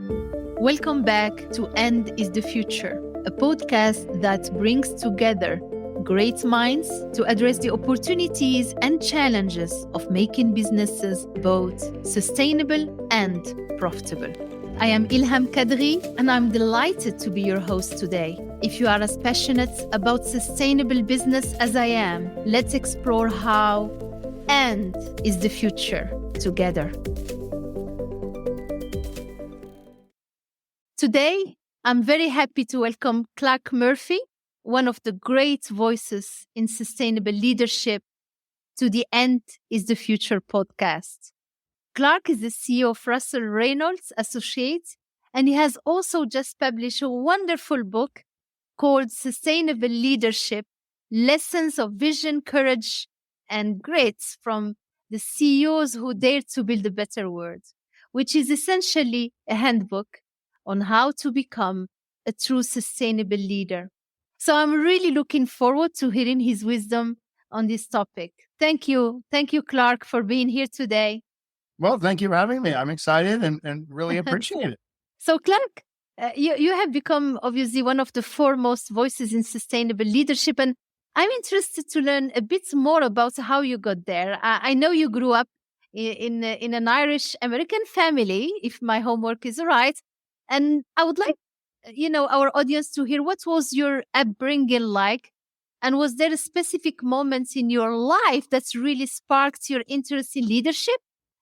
Welcome back to End is the Future, a podcast that brings together great minds to address the opportunities and challenges of making businesses both sustainable and profitable. I am Ilham Kadri, and I'm delighted to be your host today. If you are as passionate about sustainable business as I am, let's explore how End is the Future together. Today, I'm very happy to welcome Clarke Murphy, one of the great voices in sustainable leadership, to the End is the Future podcast. Clarke is the CEO of Russell Reynolds Associates, and he has also just published a wonderful book called Sustainable Leadership, Lessons of Vision, Courage, and Grit from the CEOs who dared to build a better world, which is essentially a handbook on how to become a true sustainable leader. So I'm really looking forward to hearing his wisdom on this topic. Thank you. Thank you, Clarke, for being here today. Well, thank you for having me. I'm excited and really appreciate it. So, Clarke, you have become obviously one of the foremost voices in sustainable leadership, and I'm interested to learn a bit more about how you got there. I know you grew up in an Irish-American family, if my homework is right, and I would like, our audience to hear what was your upbringing like, and was there a specific moment in your life that's really sparked your interest in leadership?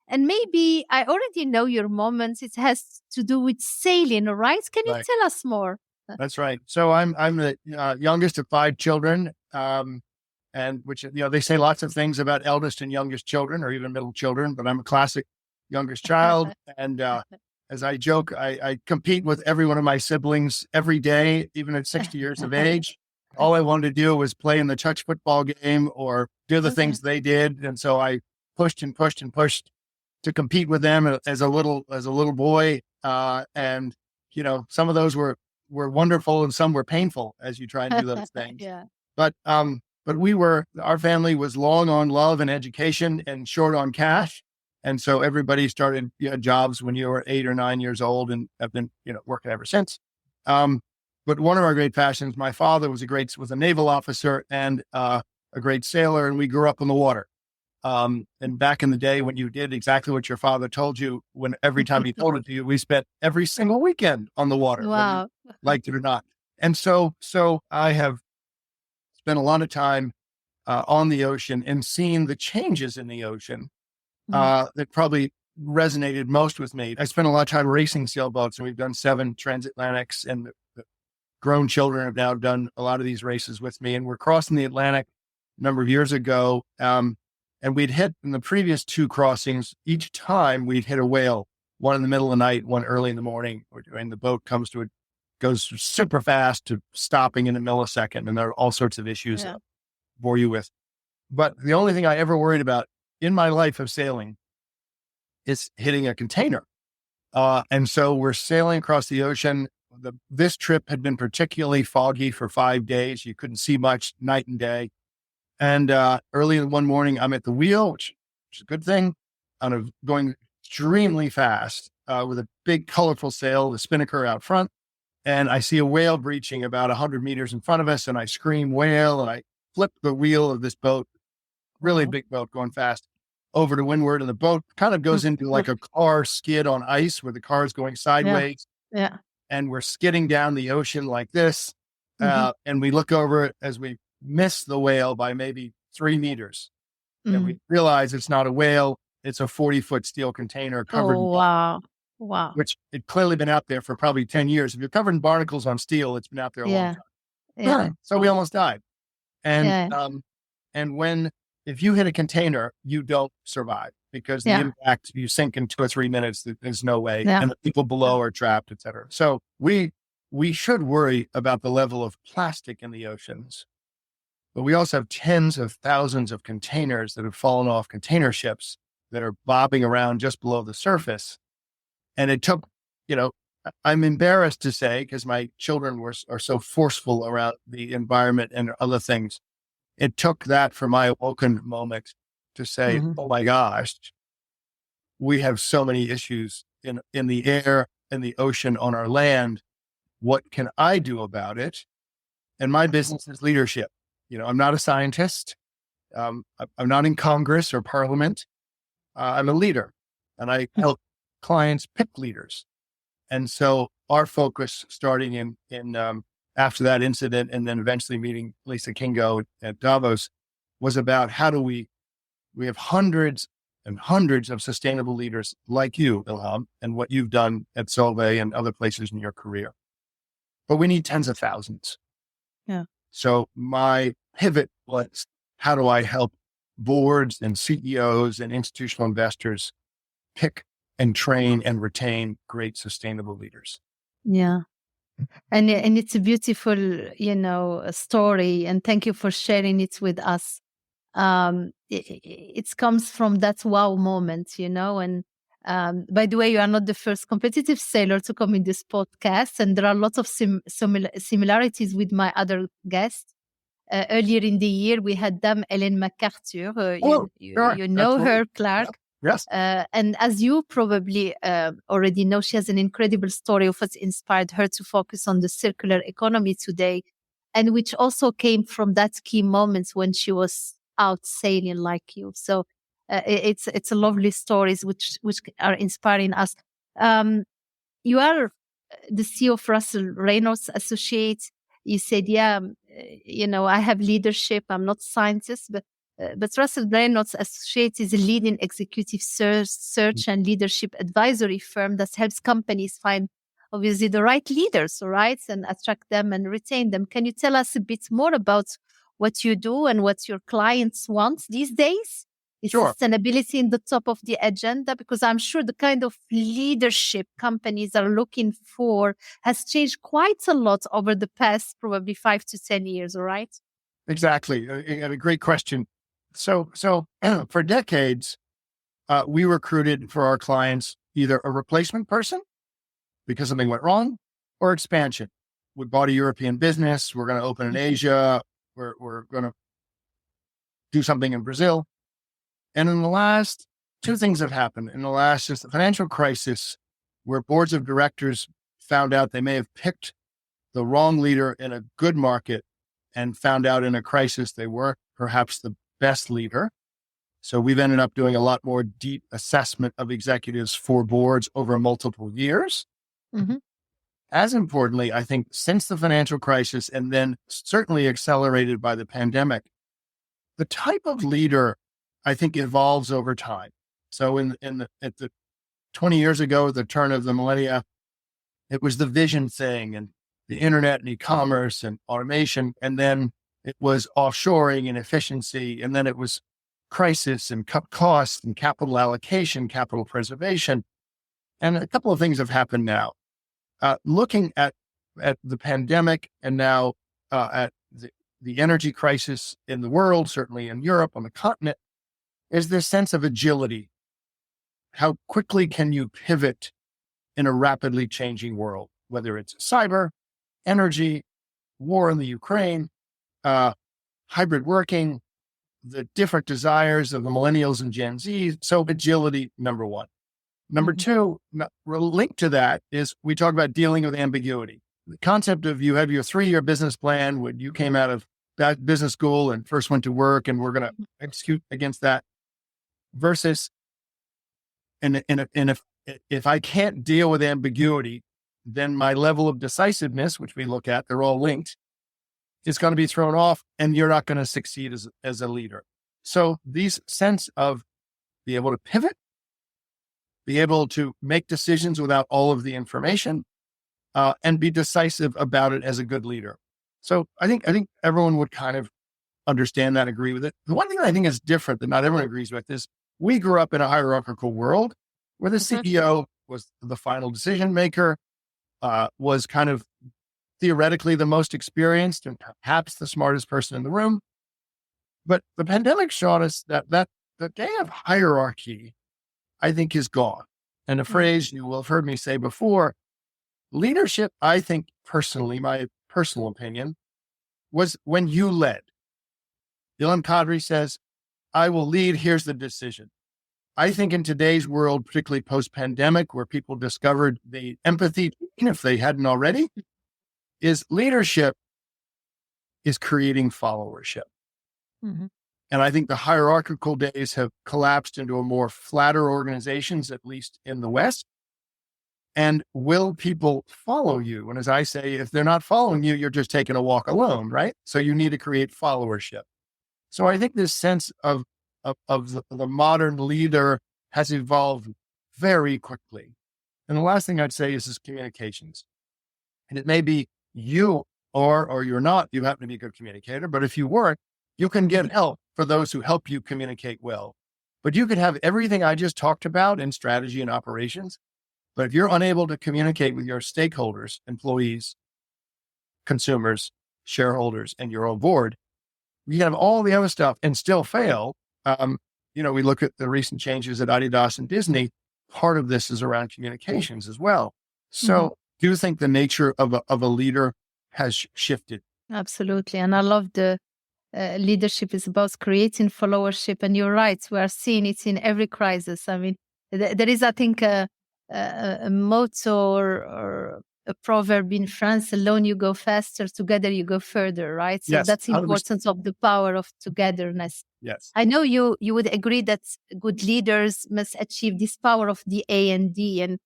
And maybe I already know your moment. It has to do with sailing, right? Can you tell us more? That's right. So I'm the youngest of 5 children, and which they say lots of things about eldest and youngest children, or even middle children. But I'm a classic youngest child, and as I joke, I compete with every one of my siblings every day, even at 60 years of age. All I wanted to do was play in the touch football game or do the things they did, and so I pushed and pushed and pushed to compete with them as a little boy. And some of those were wonderful and some were painful as you try and do those things. Yeah. But our family was long on love and education and short on cash. And so everybody started jobs when you were 8 or 9 years old, and have been, working ever since. But one of our great passions, my father was a naval officer and a great sailor, and we grew up on the water. And back in the day when you did exactly what your father told you, when every time he told it to you, we spent every single weekend on the water, wow, whether you liked it or not. And so I have spent a lot of time on the ocean and seen the changes in the ocean that probably resonated most with me. I spent a lot of time racing sailboats, and we've done 7 transatlantics, and the grown children have now done a lot of these races with me. And we're crossing the Atlantic a number of years ago. And we'd hit in the previous 2 crossings, each time we'd hit a whale, one in the middle of the night, one early in the morning, and the boat goes super fast to stopping in a millisecond. And there are all sorts of issues I'll bore you with. But the only thing I ever worried about in my life of sailing is hitting a container. And so we're sailing across the ocean. This trip had been particularly foggy for 5 days. You couldn't see much night and day. And early one morning, I'm at the wheel, which is a good thing. I'm going extremely fast with a big, colorful sail, the spinnaker out front. And I see a whale breaching about 100 meters in front of us. And I scream whale, and I flip the wheel of this boat, really big boat going fast, over to windward. And the boat kind of goes into like a car skid on ice where the car is going sideways. Yeah. And we're skidding down the ocean like this. And we look over it as we miss the whale by maybe 3 meters. And we realize it's not a whale. It's a 40-foot steel container covered in wow. which had clearly been out there for probably 10 years. If you're covered in barnacles on steel, it's been out there a long time. Yeah. So we almost died. And if you hit a container, you don't survive, because the impact, you sink in 2 or 3 minutes. There's no way. And the people below are trapped, et cetera. So we should worry about the level of plastic in the oceans. But we also have tens of thousands of containers that have fallen off container ships that are bobbing around just below the surface. And it took, I'm embarrassed to say, because my children are so forceful around the environment and other things. It took that for my awoken moment to say, oh my gosh, we have so many issues in the air in the ocean on our land. What can I do about it? And my business is leadership. I'm not a scientist. I'm not in Congress or Parliament. I'm a leader, and I help clients pick leaders. And so our focus, starting in after that incident, and then eventually meeting Lisa Kingo at Davos, was about how do we have hundreds and hundreds of sustainable leaders like you, Ilham, and what you've done at Solvay and other places in your career. But we need tens of thousands. Yeah. So my pivot was, how do I help boards and CEOs and institutional investors pick and train and retain great sustainable leaders? Yeah. And it's a beautiful, story. And thank you for sharing it with us. It comes from that wow moment, and by the way, you are not the first competitive sailor to come in this podcast, and there are lots of similarities with my other guests. Earlier in the year, we had Dame Ellen MacArthur. You know her, Clarke. Yes. And as you probably already know, she has an incredible story of what inspired her to focus on the circular economy today, and which also came from that key moments when she was out sailing like you. So it's a lovely stories which are inspiring us. You are the CEO of Russell Reynolds Associates. You said, I have leadership. I'm not a scientist, but Russell Reynolds Associates is a leading executive search and leadership advisory firm that helps companies find obviously the right leaders, right, and attract them and retain them. Can you tell us a bit more about what you do and what your clients want these days? Is Sure. sustainability in the top of the agenda? Because I'm sure the kind of leadership companies are looking for has changed quite a lot over the past probably 5 to 10 years, right? Exactly. A great question. So for decades, we recruited for our clients either a replacement person because something went wrong, or expansion. We bought a European business. We're going to open in Asia. We're going to do something in Brazil. And in the last, two things have happened. In the last, since the financial crisis, where boards of directors found out they may have picked the wrong leader in a good market, and found out in a crisis they weren't perhaps the best leader. So we've ended up doing a lot more deep assessment of executives for boards over multiple years. Mm-hmm. As importantly, I think since the financial crisis, and then certainly accelerated by the pandemic, the type of leader, I think, evolves over time. So at the 20 years ago, the turn of the millennia, it was the vision thing and the internet and e-commerce and automation. And then it was offshoring and efficiency. And then it was crisis and cut costs and capital allocation, capital preservation. And a couple of things have happened now. Looking at the pandemic, and now at the energy crisis in the world, certainly in Europe, on the continent, is this sense of agility. How quickly can you pivot in a rapidly changing world, whether it's cyber, energy, war in the Ukraine, hybrid working, the different desires of the millennials and Gen Z. So agility, number one. Number two, linked to that is we talk about dealing with ambiguity. The concept of you have your 3-year business plan when you came out of that business school and first went to work, and we're going to execute against that, versus, and if I can't deal with ambiguity, then my level of decisiveness, which we look at, they're all linked, is going to be thrown off, and you're not going to succeed as a leader. So these sense of be able to pivot, be able to make decisions without all of the information, and be decisive about it as a good leader. So I think everyone would kind of understand that, agree with it. The one thing I think is different that not everyone agrees with is we grew up in a hierarchical world where the CEO was the final decision maker, was kind of theoretically the most experienced and perhaps the smartest person in the room. But the pandemic showed us that the day of hierarchy, I think, is gone. And a phrase you will have heard me say before, leadership, I think personally, my personal opinion, was when you led. Ilham Kadri says, I will lead, here's the decision. I think in today's world, particularly post-pandemic, where people discovered the empathy, if they hadn't already, is leadership is creating followership. Mm-hmm. And I think the hierarchical days have collapsed into a more flatter organizations, at least in the West. And will people follow you? And as I say, if they're not following you, you're just taking a walk alone, right? So you need to create followership. So I think this sense of the modern leader has evolved very quickly. And the last thing I'd say is communications. And it may be you or you're not, you happen to be a good communicator, but if you weren't, you can get help for those who help you communicate well. But you could have everything I just talked about in strategy and operations. But if you're unable to communicate with your stakeholders, employees, consumers, shareholders, and your own board, you can have all the other stuff and still fail. We look at the recent changes at Adidas and Disney. Part of this is around communications as well. So do you think the nature of a leader has shifted? Absolutely. And I love the leadership is about creating followership. And you're right, we are seeing it in every crisis. I mean, there is, I think, a motto or a proverb in France: alone you go faster, together you go further, right? So Yes, that's the 100%. importance of the power of togetherness. Yes. I know you would agree that good leaders must achieve this power of the A and D. And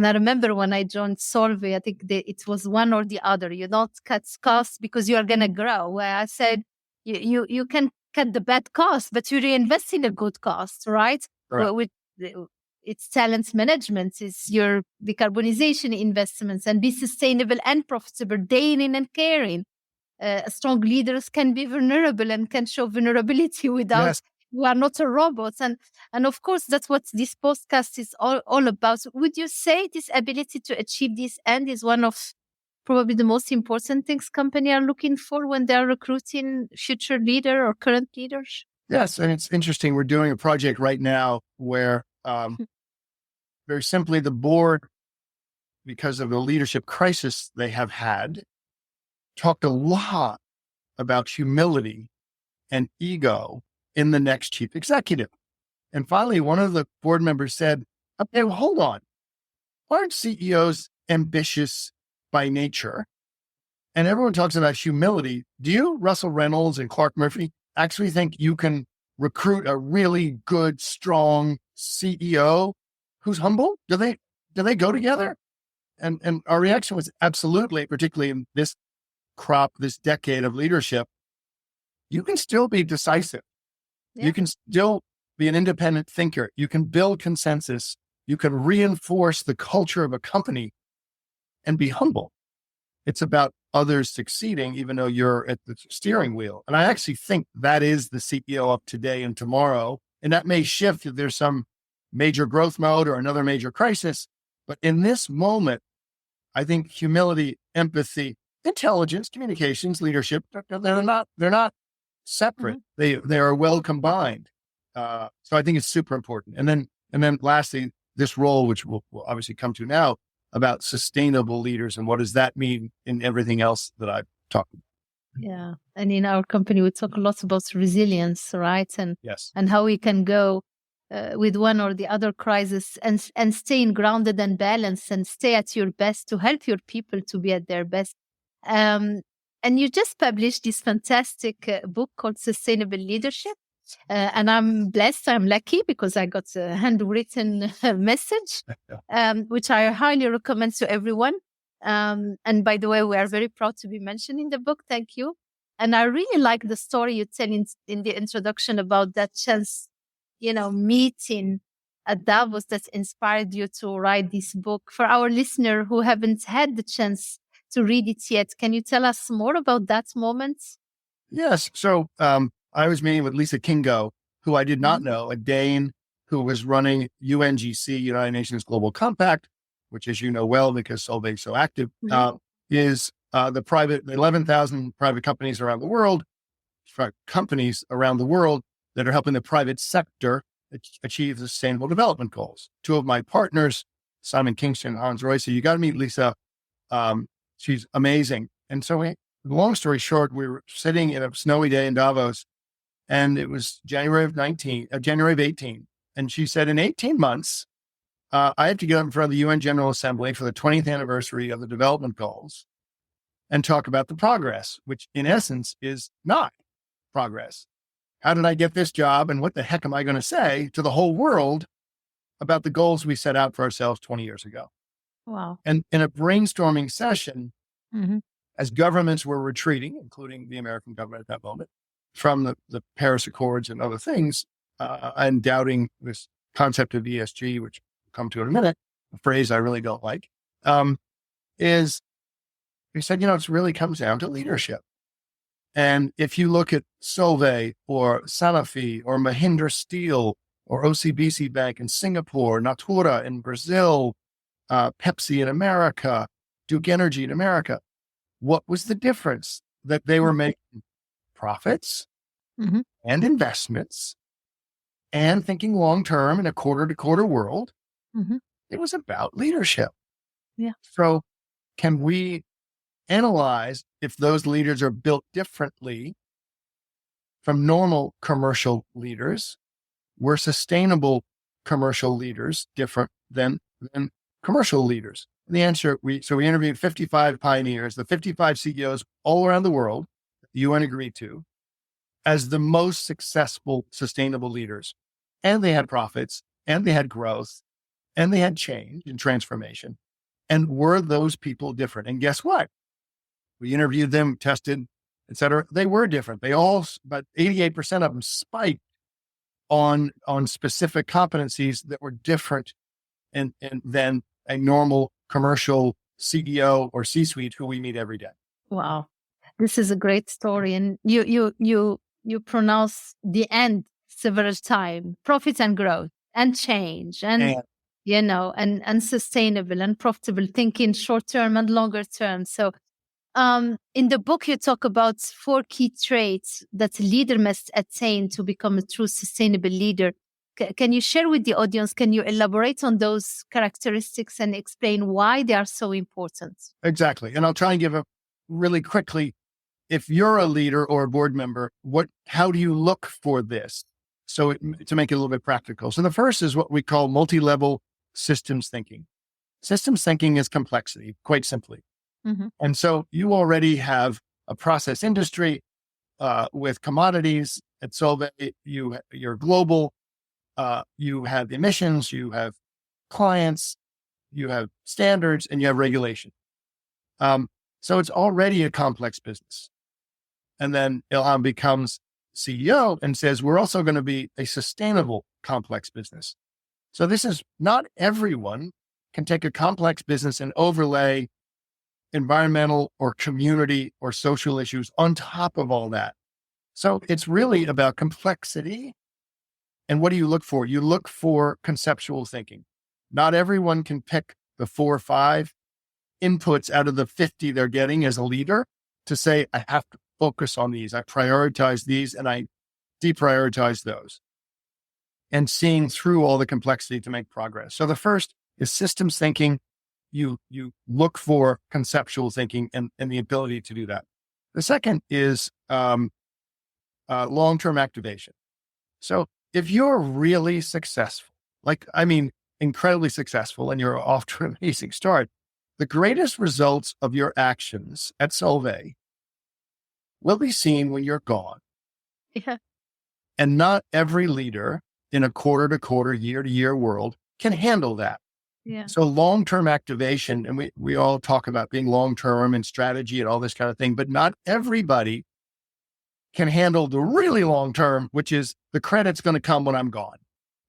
I remember when I joined Solvay, I think it was one or the other. You don't cut costs because you are going to grow. Where I said, you can cut the bad cost, but you reinvest in a good cost, right? Correct. It's talent management, it's your decarbonization investments, and be sustainable and profitable, daring and caring. Strong leaders can be vulnerable and can show vulnerability without, Yes. we are not a robot. And of course, that's what this podcast is all about. Would you say this ability to achieve this end is one of probably the most important things companies are looking for when they're recruiting future leader or current leaders? Yes. And it's interesting. We're doing a project right now where very simply the board, because of the leadership crisis they have had, talked a lot about humility and ego in the next chief executive. And finally, one of the board members said, okay, well, hold on. Aren't CEOs ambitious by nature? And everyone talks about humility. Do you, Russell Reynolds and Clarke Murphy, actually think you can recruit a really good, strong CEO who's humble? Do they go together? And our reaction was absolutely, particularly in this this decade of leadership, you can still be decisive. Yeah. You can still be an independent thinker. You can build consensus. You can reinforce the culture of a company and be humble. It's about others succeeding, even though you're at the steering wheel. And I actually think that is the CEO of today and tomorrow. And that may shift if there's some major growth mode or another major crisis. But in this moment, I think humility, empathy, intelligence, communications, leadership, they're not separate. They are well combined. So I think it's super important. And then lastly, this role, which we'll obviously come to now, about sustainable leaders and what does that mean in everything else that I've talked about. Yeah. And in our company, we talk a lot about resilience, right? And yes, and how we can go with one or the other crisis and staying grounded and balanced and stay at your best to help your people to be at their best. And you just published this fantastic book called Sustainable Leadership. And I'm blessed, I'm lucky because I got a handwritten message, which I highly recommend to everyone. And by the way, we are very proud to be mentioned in the book. Thank you. And I really like the story you tell in the introduction about that chance, meeting at Davos that inspired you to write this book. For our listener who haven't had the chance to read it yet, can you tell us more about that moment? Yes. So I was meeting with Lisa Kingo, who I did not know, a Dane who was running UNGC, United Nations Global Compact, which, as you know well, because Solvay is so active, is the 11,000 private companies around the world, that are helping the private sector achieve the Sustainable Development Goals. Two of my partners, Simon Kingston and Hans Royce, you got to meet Lisa. She's amazing. And so long story short, we were sitting in a snowy day in Davos, and it was January of 18. And she said, in 18 months, I have to get up in front of the UN General Assembly for the 20th anniversary of the development goals and talk about the progress, which in essence is not progress. How did I get this job? And what the heck am I going to say to the whole world about the goals we set out for ourselves 20 years ago? Wow. And in a brainstorming session, Mm-hmm. as governments were retreating, including the American government at that moment, from the Paris Accords and other things, and doubting this concept of ESG, which we'll come to in a minute, a phrase I really don't like, is we said, it really comes down to leadership. And if you look at Solvay or Sanofi or Mahindra Steel or OCBC Bank in Singapore, Natura in Brazil, Pepsi in America, Duke Energy in America, what was the difference? That they were making profits Mm-hmm. and investments and thinking long-term in a quarter-to-quarter world. Mm-hmm. It was about leadership. Yeah. So can we analyze if those leaders are built differently from normal commercial leaders? Were sustainable commercial leaders different than commercial leaders? The answer, we interviewed 55 pioneers, the 55 CEOs all around the world, the UN agreed to, as the most successful sustainable leaders. And they had profits, and they had growth, and they had change and transformation. And were those people different? And guess what? We interviewed them, tested, et cetera. They were different. They all, but 88% of them spiked on specific competencies that were different and than a normal commercial CEO or C-suite who we meet every day. Wow. This is a great story. And you pronounce the end several times: profits and growth and change and sustainable and profitable thinking, short term and longer term. So in the book, you talk about 4 key traits that a leader must attain to become a true sustainable leader. Can you share with the audience, can you elaborate on those characteristics and explain why they are so important? Exactly. And I'll try and give a really quickly, if you're a leader or a board member, how do you look for this? So to make it a little bit practical. So the first is what we call multi-level systems thinking. Systems thinking is complexity, quite simply. Mm-hmm. And so you already have a process industry with commodities at Solvay. You're global. You have emissions, you have clients, you have standards, and you have regulation. So it's already a complex business. And then Ilham becomes CEO and says, we're also going to be a sustainable complex business. So this is not everyone can take a complex business and overlay environmental or community or social issues on top of all that. So it's really about complexity. And what do you look for? You look for conceptual thinking. Not everyone can pick the 4 or 5 inputs out of the 50 they're getting as a leader to say, I have to focus on these. I prioritize these and I deprioritize those. And seeing through all the complexity to make progress. So the first is systems thinking. You look for conceptual thinking and the ability to do that. The second is long-term activation. So if you're really successful, incredibly successful, and you're off to an amazing start, the greatest results of your actions at Solvay will be seen when you're gone. Yeah. And not every leader in a quarter-to-quarter, year-to-year world can handle that. Yeah. So long-term activation, and we all talk about being long-term and strategy and all this kind of thing, but not everybody can handle the really long-term, which is the credit's going to come when I'm gone.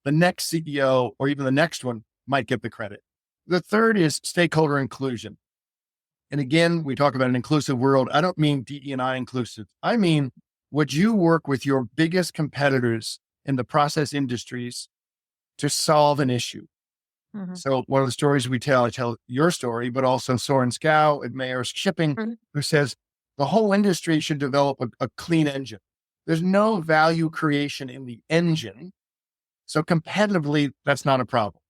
The next CEO or even the next one might get the credit. The third is stakeholder inclusion. And again, we talk about an inclusive world. I don't mean DE&I inclusive. I mean, would you work with your biggest competitors in the process industries to solve an issue? Mm-hmm. So one of the stories I tell your story, but also Soren Scow at Maersk Shipping, Mm-hmm. who says the whole industry should develop a clean engine. There's no value creation in the engine. So competitively, that's not a problem.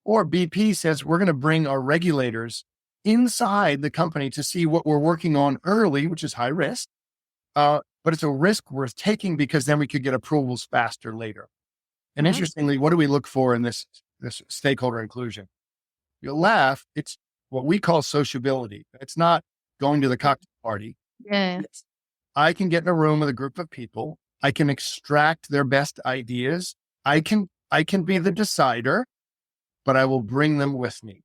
Or BP says we're going to bring our regulators inside the company to see what we're working on early, which is high risk. But it's a risk worth taking because then we could get approvals faster later. And interestingly, what do we look for in this stakeholder inclusion? You'll laugh. It's what we call sociability. It's not going to the cocktail party. Yeah. I can get in a room with a group of people. I can extract their best ideas. I can be the decider, but I will bring them with me.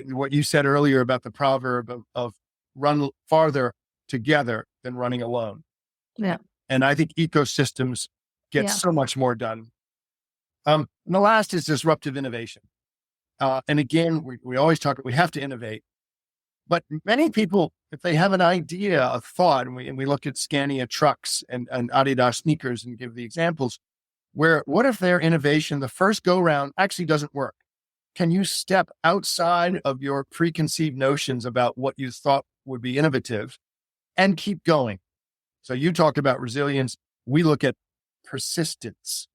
What you said earlier about the proverb of run farther together than running alone. Yeah. And I think ecosystems get so much more done. And the last is disruptive innovation. And again, we always talk, we have to innovate. But many people, if they have an idea, a thought, and we look at Scania trucks and Adidas sneakers and give the examples, what if their innovation, the first go round, actually doesn't work? Can you step outside of your preconceived notions about what you thought would be innovative and keep going? So you talked about resilience. We look at persistence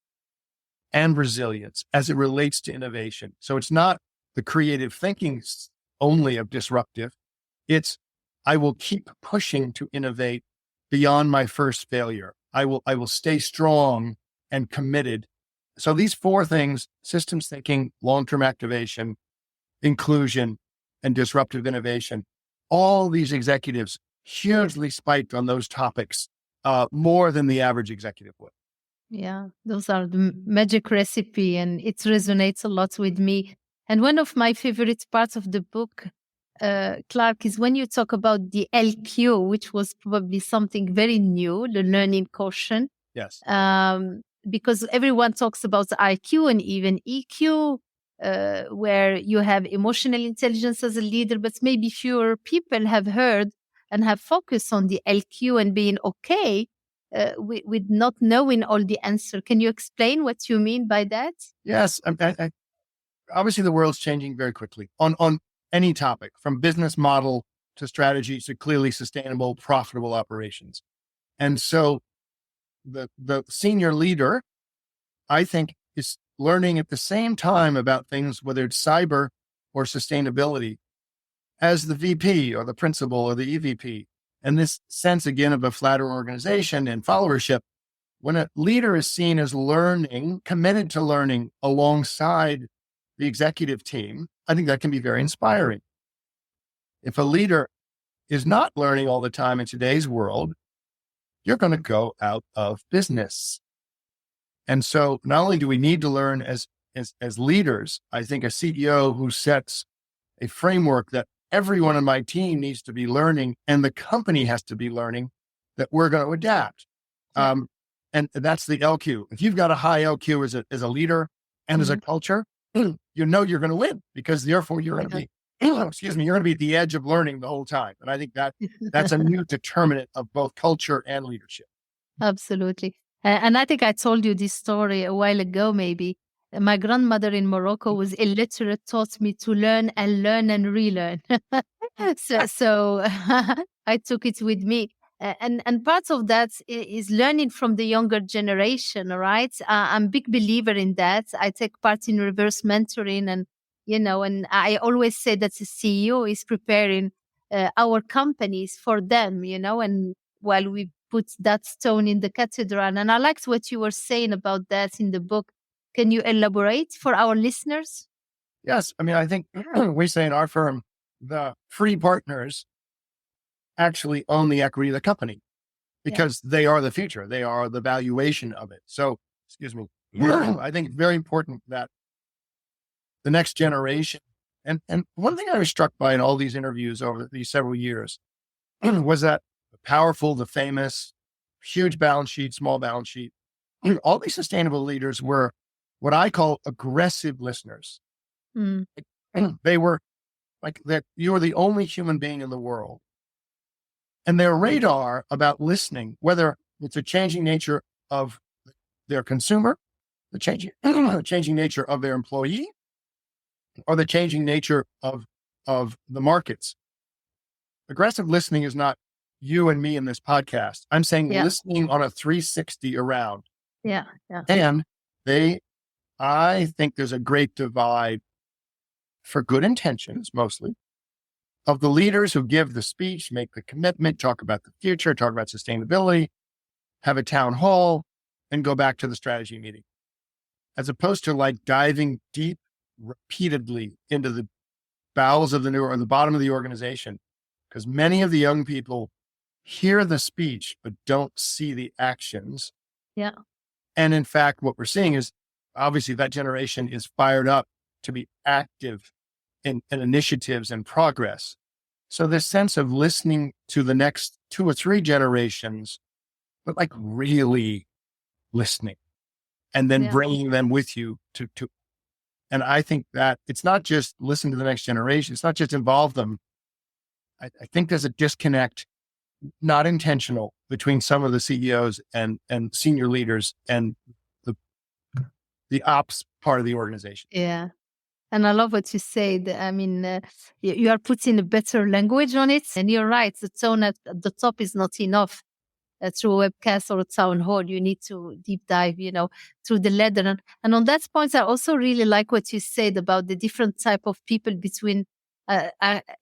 and resilience as it relates to innovation. So it's not the creative thinking only of disruptive. It's, I will keep pushing to innovate beyond my first failure. I will stay strong and committed. So these four things: systems thinking, long-term activation, inclusion, and disruptive innovation, all these executives hugely spiked on those topics, more than the average executive would. Yeah, those are the magic recipe, and it resonates a lot with me. And one of my favorite parts of the book, Clarke, is when you talk about the LQ, which was probably something very new, the learning quotient. Yes. Because everyone talks about IQ and even EQ, where you have emotional intelligence as a leader, but maybe fewer people have heard and have focused on the LQ and being okay with not knowing all the answer. Can you explain what you mean by that? Yes. Obviously, the world's changing very quickly on any topic, from business model to strategy to clearly sustainable, profitable operations. And so the senior leader, I think, is learning at the same time about things, whether it's cyber or sustainability, as the VP or the principal or the EVP. And this sense, again, of a flatter organization and followership, when a leader is seen as learning, committed to learning alongside the executive team, I think that can be very inspiring. If a leader is not learning all the time in today's world, you're going to go out of business. And so not only do we need to learn as leaders, I think a CEO who sets a framework that everyone on my team needs to be learning and the company has to be learning, that we're going to adapt. And that's the LQ. If you've got a high LQ as a leader and as a culture, you know you're going to win, because therefore you're going to be, you're going to be at the edge of learning the whole time. And I think that's a new determinant of both culture and leadership. Absolutely. And I think I told you this story a while ago, maybe. My grandmother in Morocco was illiterate, taught me to learn and relearn. so I took it with me. And part of that is learning from the younger generation, right? I'm a big believer in that. I take part in reverse mentoring, and I always say that the CEO is preparing our companies for them, and while we put that stone in the cathedral. And I liked what you were saying about that in the book. Can you elaborate for our listeners? Yes. I mean, I think we say in our firm, the free partners actually own the equity of the company, because they are the future. They are the valuation of it. So, I think it's very important that the next generation, and one thing I was struck by in all these interviews over these several years was that the powerful, the famous, huge balance sheet, small balance sheet, all these sustainable leaders were what I call aggressive listeners. They were like that. You are the only human being in the world. And their radar about listening, whether it's a changing nature of their consumer, the changing nature of their employee, or the changing nature of the markets. Aggressive listening is not you and me in this podcast. I'm saying listening on a 360 around. Yeah. And I think there's a great divide, for good intentions mostly, of the leaders who give the speech, make the commitment, talk about the future, talk about sustainability, have a town hall, and go back to the strategy meeting. as opposed to like diving deep repeatedly into the bowels of the new or the bottom of the organization. Because many of the young people hear the speech, but don't see the actions. Yeah. And in fact, what we're seeing is obviously that generation is fired up to be active in initiatives and progress. So this sense of listening to the next 2 or 3 generations, but like really listening and then bringing them with you to, and I think that it's not just listen to the next generation. It's not just involve them. I think there's a disconnect, not intentional, between some of the CEOs and senior leaders and the ops part of the organization. Yeah. And I love what you said. I mean, you are putting a better language on it. And you're right. The tone at the top is not enough. Through a webcast or a town hall, you need to deep dive, through the ladder. And on that point, I also really like what you said about the different type of people between,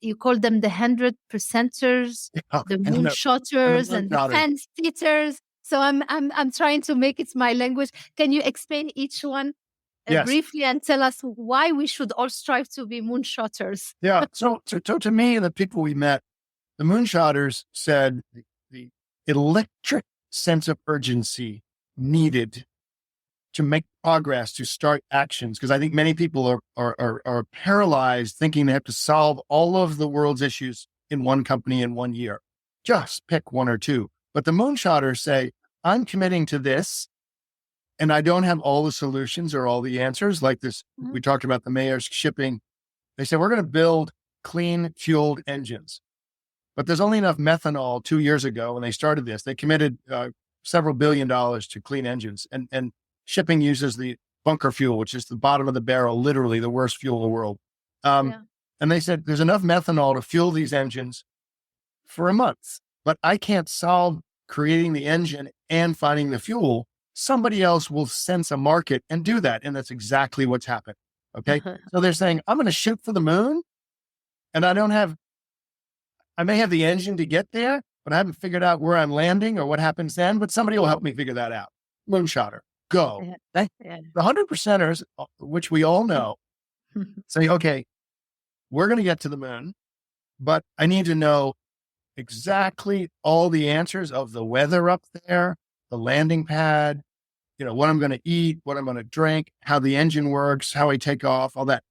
you call them the 100%ers, the moonshotters, and the fence sitters. So I'm trying to make it my language. Can you explain each one briefly and tell us why we should all strive to be moonshotters? Yeah. So to me, the people we met, the moonshotters said the electric sense of urgency needed to make progress, to start actions. Because I think many people are paralyzed thinking they have to solve all of the world's issues in one company in 1 year. Just pick 1 or 2. But the moonshotters say, I'm committing to this, and I don't have all the solutions or all the answers. Like this, we talked about the mayor's shipping. They said, we're going to build clean fueled engines. But there's only enough methanol 2 years ago when they started this. They committed several $1 billion to clean engines. And shipping uses the bunker fuel, which is the bottom of the barrel, literally the worst fuel in the world. And they said, there's enough methanol to fuel these engines for a month. But I can't solve creating the engine and finding the fuel. Somebody else will sense a market and do that. And that's exactly what's happened. Okay. So they're saying, I'm going to shoot for the moon, and I may have the engine to get there, but I haven't figured out where I'm landing or what happens then, but somebody will help me figure that out. Moonshotter, go. The 100%ers, which we all know, say, okay, we're going to get to the moon, but I need to know exactly all the answers of the weather up there, the landing pad, what I'm going to eat, what I'm going to drink, how the engine works, how I take off, all that.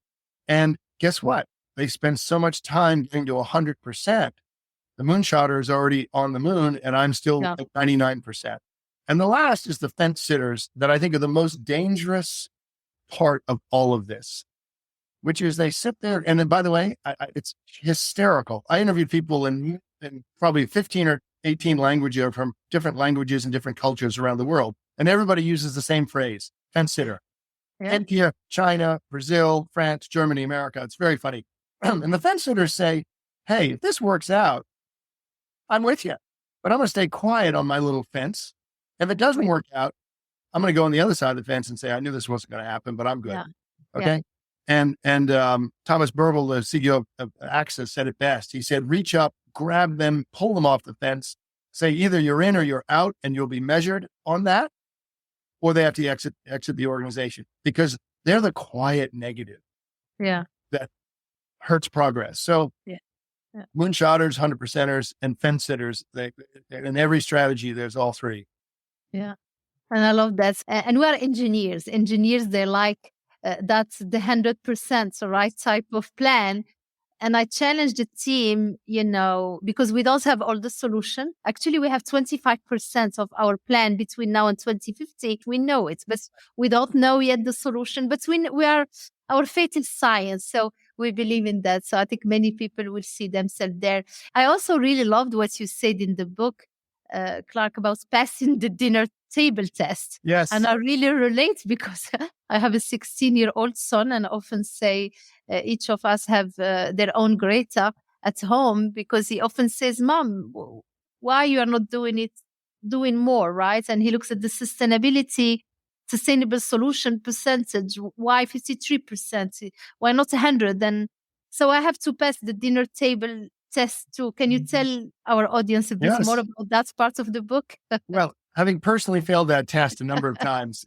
And guess what? They spend so much time getting to 100%. The moonshotter is already on the moon, and I'm still at 99%. And the last is the fence sitters, that I think are the most dangerous part of all of this, which is they sit there. And then, by the way, it's hysterical. I interviewed people in probably 15 or 18 languages from different languages and different cultures around the world. And everybody uses the same phrase, fence sitter. India, China, Brazil, France, Germany, America. It's very funny. And the fence sitters say, hey, if this works out, I'm with you, but I'm going to stay quiet on my little fence. If it doesn't work out, I'm going to go on the other side of the fence and say, I knew this wasn't going to happen, but I'm good. Okay. And Thomas Burble, the CEO of Access, said it best. He said, reach up, grab them, pull them off the fence, say either you're in or you're out, and you'll be measured on that, or they have to exit the organization, because they're the quiet negative. That hurts progress. So moonshotters, 100%ers, and fence sitters, in every strategy, there's all 3. Yeah. And I love that. And we are engineers. Engineers, they like that's the 100%, the right type of plan. And I challenge the team, because we don't have all the solution. Actually, we have 25% of our plan between now and 2050. We know it, but we don't know yet the solution. But our faith is science. So we believe in that. So I think many people will see themselves there. I also really loved what you said in the book, Clarke, about passing the dinner table test. Yes. And I really relate, because I have a 16-year-old son, and I often say each of us have their own Greta at home, because he often says, Mom, why you are not doing more, right? And he looks at the sustainable solution percentage. Why 53%? Why not 100? And so I have to pass the dinner table test too. Can you tell our audience a bit more about that part of the book? Well, having personally failed that test a number of times,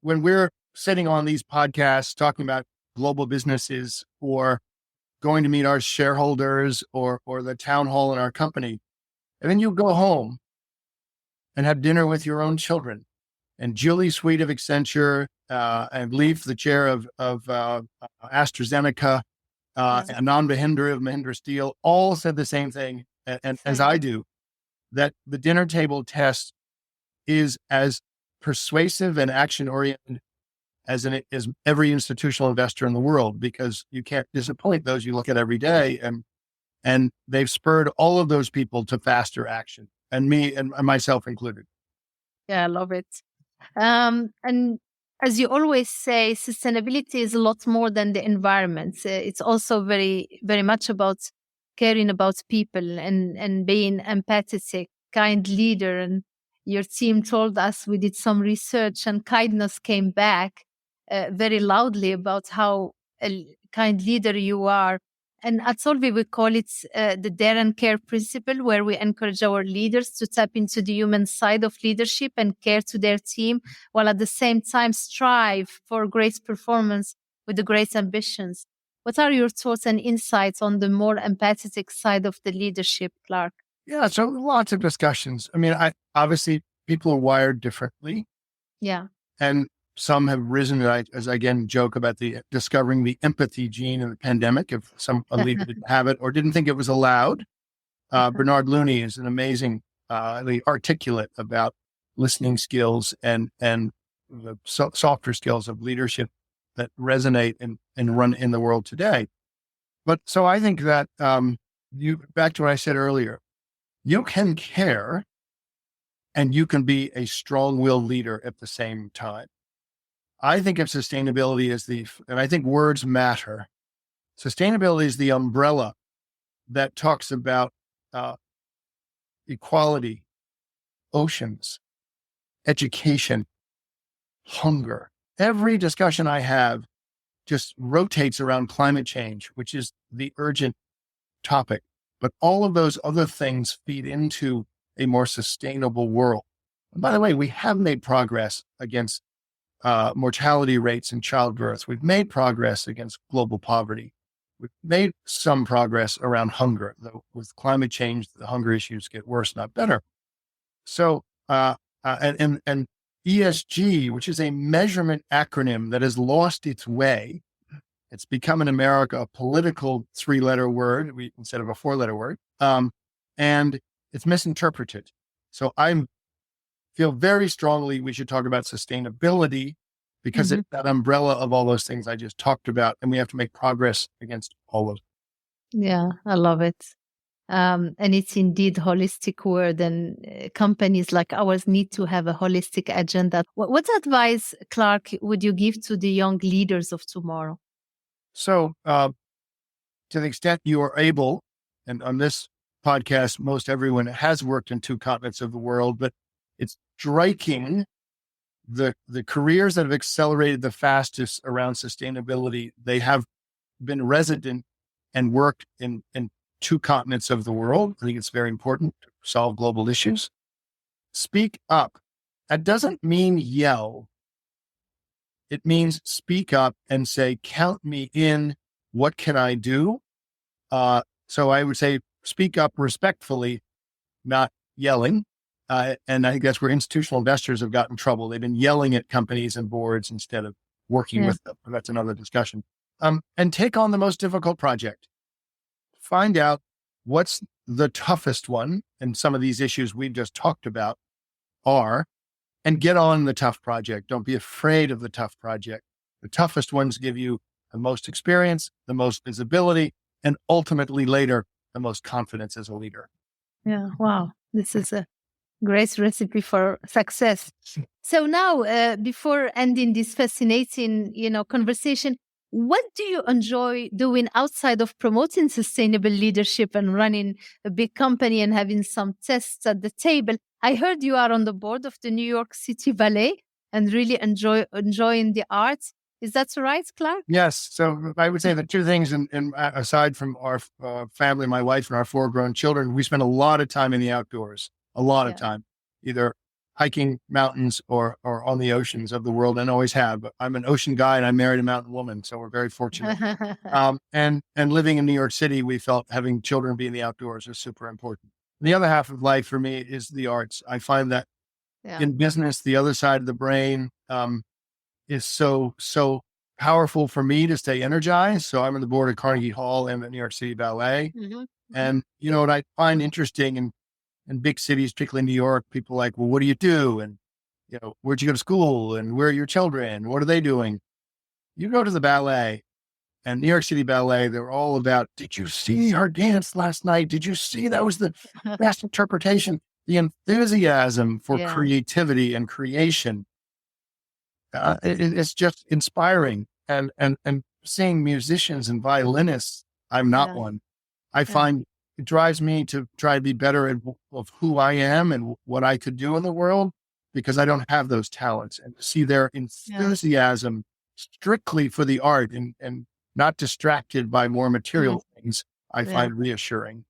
when we're sitting on these podcasts talking about global businesses or going to meet our shareholders or the town hall in our company, and then you go home and have dinner with your own children. And Julie Sweet of Accenture, and Leaf, the chair of AstraZeneca, Anand Mahindra of Mahindra Steel, all said the same thing, and as I do, that the dinner table test is as persuasive and action-oriented as every institutional investor in the world, because you can't disappoint those you look at every day. And they've spurred all of those people to faster action, and me and myself included. Yeah, I love it. And as you always say, sustainability is a lot more than the environment. It's also very, very much about caring about people and being empathetic, kind leader. And your team told us, we did some research, and kindness came back very loudly about how a kind leader you are. And at Solvi, we call it the Dare and Care principle, where we encourage our leaders to tap into the human side of leadership and care to their team, while at the same time strive for great performance with the great ambitions. What are your thoughts and insights on the more empathetic side of the leadership, Clarke? Yeah, so lots of discussions. I mean, obviously people are wired differently. Yeah. And some have risen, as I again joke about discovering the empathy gene in the pandemic. If some leader didn't have it or didn't think it was allowed. Bernard Looney is an amazing, articulate about listening skills and the softer skills of leadership that resonate and run in the world today. But so I think that back to what I said earlier, you can care and you can be a strong-willed leader at the same time. I think of sustainability as and I think words matter. Sustainability is the umbrella that talks about equality, oceans, education, hunger. Every discussion I have just rotates around climate change, which is the urgent topic. But all of those other things feed into a more sustainable world. And by the way, we have made progress against mortality rates in childbirth. We've made progress against global poverty. We've made some progress around hunger, though with climate change, the hunger issues get worse, not better. So, and ESG, which is a measurement acronym that has lost its way. It's become in America a political 3-letter word instead of a 4-letter word. And it's misinterpreted. So I feel very strongly we should talk about sustainability because it's that umbrella of all those things I just talked about, and we have to make progress against all of them. Yeah, I love it. And it's indeed holistic word, and companies like ours need to have a holistic agenda. What advice, Clarke, would you give to the young leaders of tomorrow? So to the extent you are able, and on this podcast, most everyone has worked in 2 continents of the world, but it's striking the careers that have accelerated the fastest around sustainability. They have been resident and worked in 2 continents of the world. I think it's very important to solve global issues. Speak up. That doesn't mean yell. It means speak up and say, count me in. What can I do? So I would say speak up respectfully, not yelling. And I think that's where institutional investors have gotten in trouble. They've been yelling at companies and boards instead of working with them. That's another discussion. And take on the most difficult project. Find out what's the toughest one, and some of these issues we've just talked about are, and get on the tough project. Don't be afraid of the tough project. The toughest ones give you the most experience, the most visibility, and ultimately later, the most confidence as a leader. Yeah, wow. This is a great recipe for success. So now, before ending this fascinating, conversation, what do you enjoy doing outside of promoting sustainable leadership and running a big company and having some tests at the table? I heard you are on the board of the New York City Ballet and really enjoying the arts. Is that right, Clarke? Yes. So I would say the 2 things, and aside from our family, my wife and our 4 grown children, we spend a lot of time in the outdoors, a lot of time, either hiking mountains or on the oceans of the world, and always have. But I'm an ocean guy, and I married a mountain woman, so we're very fortunate. And living in New York City, we felt having children be in the outdoors is super important. The other half of life for me is the arts. I find that in business, the other side of the brain is so powerful for me to stay energized. So I'm on the board of Carnegie Hall and the New York City Ballet. And, what I find interesting in big cities, particularly New York, people like, well, what do you do? And, where'd you go to school? And where are your children? What are they doing? You go to the ballet and New York City Ballet, they're all about, did you see our dance last night? Did you see that was the best interpretation? The enthusiasm for creativity and creation. It's just inspiring. And seeing musicians and violinists, I'm not one. I find it drives me to try to be better of who I am and what I could do in the world, because I don't have those talents, and to see their enthusiasm strictly for the art and not distracted by more material things, I find reassuring.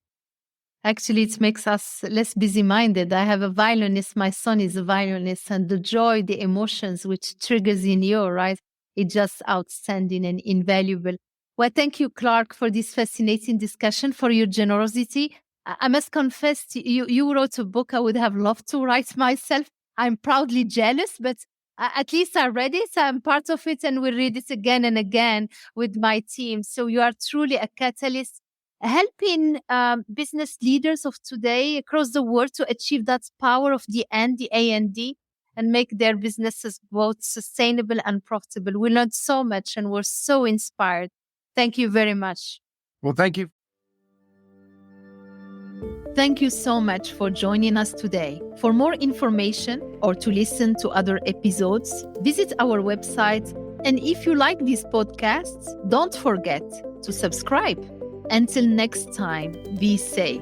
Actually, it makes us less busy-minded. I have a violinist. My son is a violinist, and the joy, the emotions which triggers in you, right? It's just outstanding and invaluable. Well, thank you, Clarke, for this fascinating discussion, for your generosity. I must confess, you wrote a book I would have loved to write myself. I'm proudly jealous, but at least I read it. I'm part of it, and we read it again and again with my team. So you are truly a catalyst, helping business leaders of today across the world to achieve that power of the N, the A&D, and make their businesses both sustainable and profitable. We learned so much and we're so inspired. Thank you very much. Well, thank you. Thank you so much for joining us today. For more information or to listen to other episodes, visit our website. And if you like these podcasts, don't forget to subscribe. Until next time, be safe.